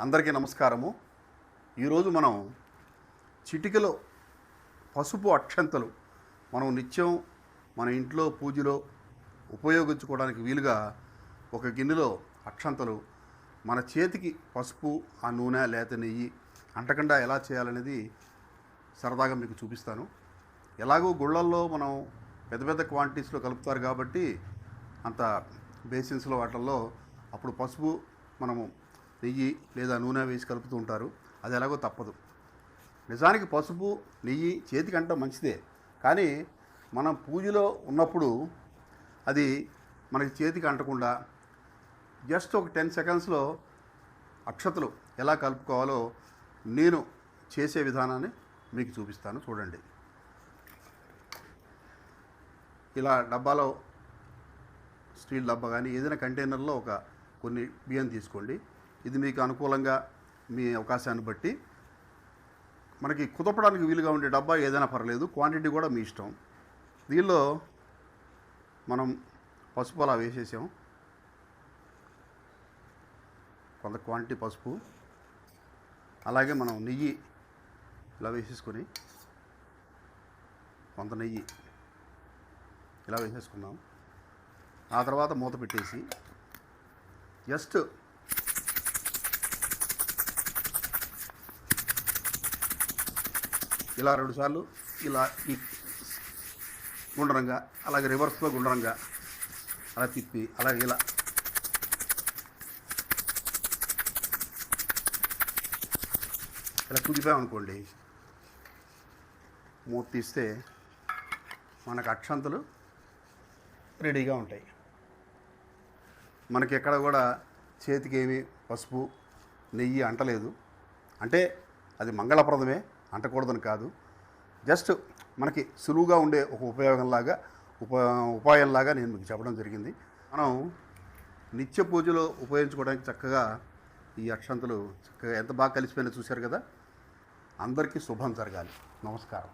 అందరికీ నమస్కారము. ఈరోజు మనం చిటికెలో పసుపు అక్షంతలు మనం నిత్యం మన ఇంట్లో పూజలో ఉపయోగించుకోవడానికి వీలుగా ఒక గిన్నెలో అక్షంతలు మన చేతికి పసుపు, ఆ నూనె లేత నెయ్యి అంటకుండా ఎలా చేయాలనేది సరదాగా మీకు చూపిస్తాను. ఎలాగో గుళ్ళల్లో మనం పెద్ద పెద్ద క్వాంటిటీస్లో కలుపుతారు కాబట్టి అంత బేసిన్స్లో వాటిల్లో అప్పుడు పసుపు మనము నెయ్యి లేదా నూనె వేసి కలుపుతూ ఉంటారు. అది ఎలాగో తప్పదు. నిజానికి పసుపు నెయ్యి చేతికి అంట మంచిదే, కానీ మనం పూజలో ఉన్నప్పుడు అది మనకి చేతికి అంటకుండా జస్ట్ ఒక 10 సెకండ్స్లో అక్షతలు ఎలా కలుపుకోవాలో నేను చేసే విధానాన్ని మీకు చూపిస్తాను. చూడండి. ఇలా డబ్బాలో, స్టీల్ డబ్బా కానీ ఏదైనా కంటైనర్లో కొన్ని బియ్యం తీసుకోండి. ఇది మీకు అనుకూలంగా మీ అవకాశాన్ని బట్టి మనకి కుదపడానికి వీలుగా ఉండే డబ్బా ఏదైనా పర్లేదు, క్వాంటిటీ కూడా మీ ఇష్టం. దీనిలో మనం పసుపు అలా వేసేసాం. కొంత క్వాంటిటీ పసుపు, అలాగే మనం నెయ్యి ఇలా వేసేసుకొని కొంత నెయ్యి ఇలా వేసేసుకున్నాం. ఆ తర్వాత మూత పెట్టేసి జస్ట్ ఇలా 2 సార్లు ఇలా ఈ గుండ్రంగా, అలాగే రివర్స్లో గుండ్రంగా అలా తిప్పి, అలాగే ఇలా కుదిపామనుకోండి, మూత తీస్తే మనకు అక్షంతలు రెడీగా ఉంటాయి. మనకి ఎక్కడ కూడా చేతికి ఏమి పసుపు నెయ్యి అంటలేదు. అంటే అది మంగళప్రదమే, అంటకూడదని కాదు. జస్ట్ మనకి సులువుగా ఉండే ఒక ఉపాయంలాగా నేను మీకు చెప్పడం జరిగింది. మనం నిత్య పూజలో ఉపయోగించుకోవడానికి చక్కగా ఈ అక్షంతలు చక్కగా ఎంత బాగా కలిసిపోయినా చూశారు కదా. అందరికీ శుభం జరగాలి. నమస్కారం.